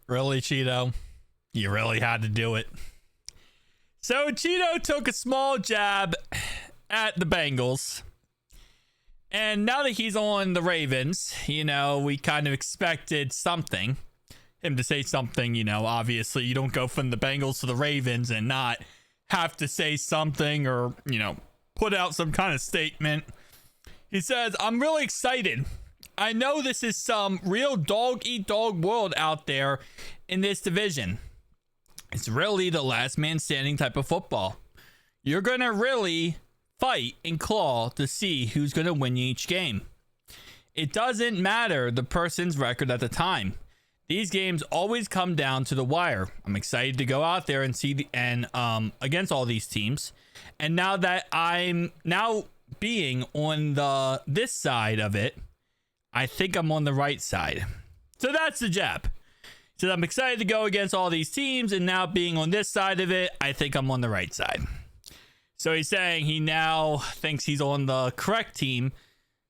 Really, Cheeto? You really had to do it. So Cheeto took a small jab at the Bengals. And now that he's on the Ravens, we kind of expected something. Him to say something, obviously you don't go from the Bengals to the Ravens and not have to say something or, put out some kind of statement. He says, I'm really excited. I know this is some real dog-eat-dog world out there in this division. It's really the last man standing type of football. You're going to really fight and claw to see who's going to win each game. It doesn't matter the person's record at the time. These games always come down to the wire. I'm excited to go out there and see against all these teams. And now that I'm being on this side of it, I think I'm on the right side. So that's the jab. So I'm excited to go against all these teams, and now being on this side of it, I think I'm on the right side. So he's saying he now thinks he's on the correct team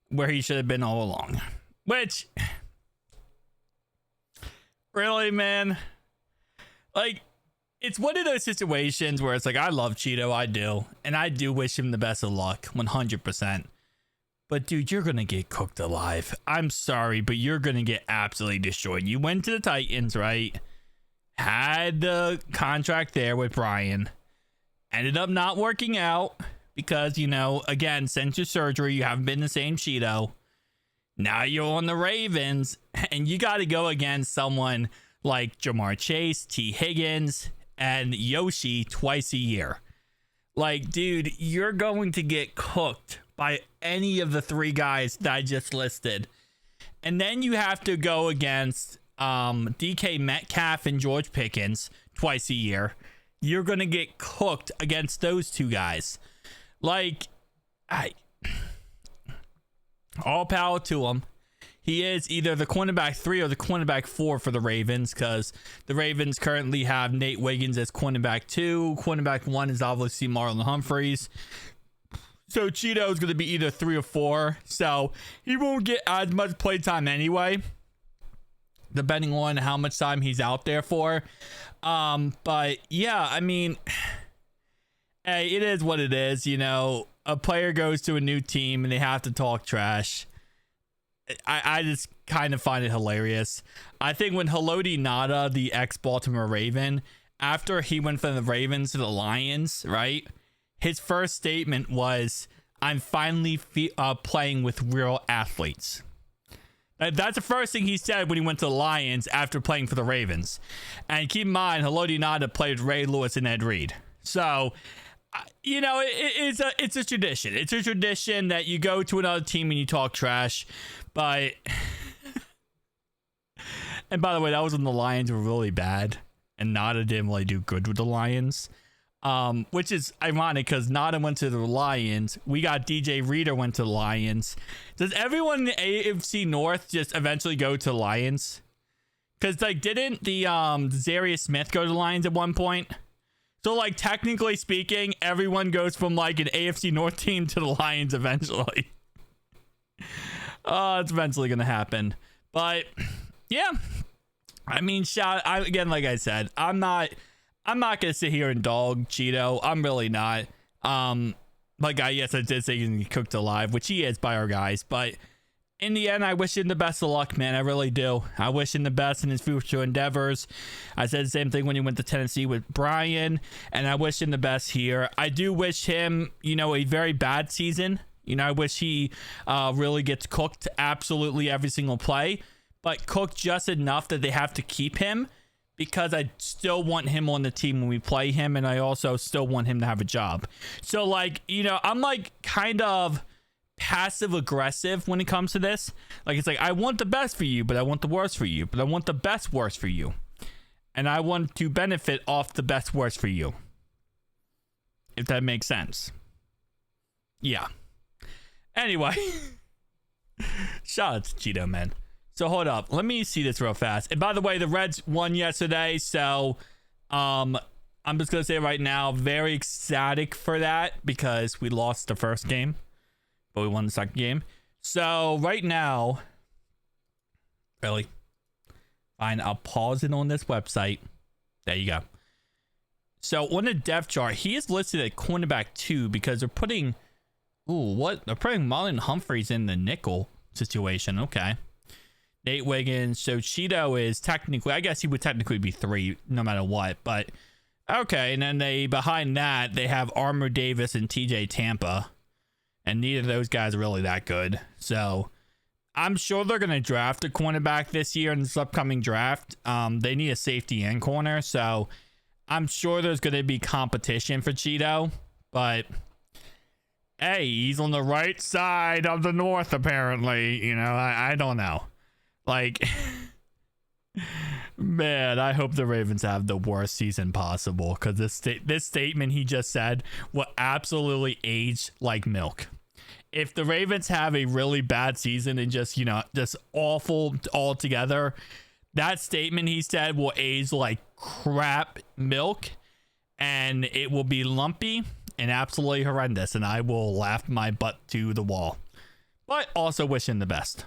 where he should have been all along. Which, really, man? Like, it's one of those situations where it's like, I love Cheeto, I do. And I do wish him the best of luck, 100%. But, dude, you're going to get cooked alive. I'm sorry, but you're going to get absolutely destroyed. You went to the Titans, right? Had the contract there with Brian. Ended up not working out because, again, since your surgery, you haven't been the same Cheeto. Now you're on the Ravens, and you got to go against someone like Jamar Chase, T. Higgins, and Yoshi twice a year. Like, dude, you're going to get cooked by any of the three guys that I just listed. And then you have to go against DK Metcalf and George Pickens twice a year. You're going to get cooked against those two guys. Like, all power to him. He is either the cornerback 3 or the cornerback 4 for the Ravens, because the Ravens currently have Nate Wiggins as cornerback 2. Cornerback 1 is obviously Marlon Humphreys. So Cheeto is going to be either 3 or 4. So he won't get as much play time anyway, depending on how much time he's out there for. But yeah, I mean, hey, it is what it is. A player goes to a new team and they have to talk trash. I just kind of find it hilarious. I think when Haloti Ngata, the ex-Baltimore Raven, after he went from the Ravens to the Lions, right? His first statement was, I'm finally playing with real athletes. That's the first thing he said when he went to the Lions after playing for the Ravens. And keep in mind, Haloti Ngata played Ray Lewis and Ed Reed. So, it's a tradition. It's a tradition that you go to another team and you talk trash. But, and by the way, that was when the Lions were really bad. And Nada didn't really do good with the Lions. Which is ironic because Nada went to the Lions. We got DJ Reader went to the Lions. Does everyone in the AFC North just eventually go to the Lions? Because, didn't the Zarius Smith go to the Lions at one point? So, technically speaking, everyone goes from, an AFC North team to the Lions eventually. It's eventually going to happen. But, yeah. I mean, again, like I said, I'm not going to sit here and dog Cheeto. I'm really not. Yes, I did say he's going to be cooked alive, which he is by our guys. But in the end, I wish him the best of luck, man. I really do. I wish him the best in his future endeavors. I said the same thing when he went to Tennessee with Brian, and I wish him the best here. I do wish him, a very bad season. I wish he really gets cooked absolutely every single play, but cooked just enough that they have to keep him, because I still want him on the team when we play him, and I also still want him to have a job. So, I'm kind of passive aggressive when it comes to this. It's I want the best for you, but I want the worst for you, but I want the best worst for you, and I want to benefit off the best worst for you, if that makes sense. Yeah. Anyway, shout out to Cheeto, man. So hold up, let me see this real fast. And by the way, the Reds won yesterday, so I'm just gonna say right now, very ecstatic for that, because we lost the first game, but we won the second game. So right now, really, Fine, I'll pause it on this website. There you go. So on the depth chart, he is listed at cornerback 2 because they're putting, they're putting Marlon Humphreys in the nickel situation. Okay. Nate Wiggins. So Cheeto is technically, I guess he would technically be 3 no matter what, but okay. And then behind that, they have Armour Davis and TJ Tampa, and neither of those guys are really that good. So I'm sure they're going to draft a cornerback this year in this upcoming draft. They need a safety and corner, so I'm sure there's going to be competition for Cheeto, but hey, he's on the right side of the North, apparently. You know, I don't know. Like, man, I hope the Ravens have the worst season possible, because this statement he just said will absolutely age like milk. If the Ravens have a really bad season and just awful altogether, that statement he said will age like crap milk, and it will be lumpy and absolutely horrendous, and I will laugh my butt to the wall. But also wish him the best.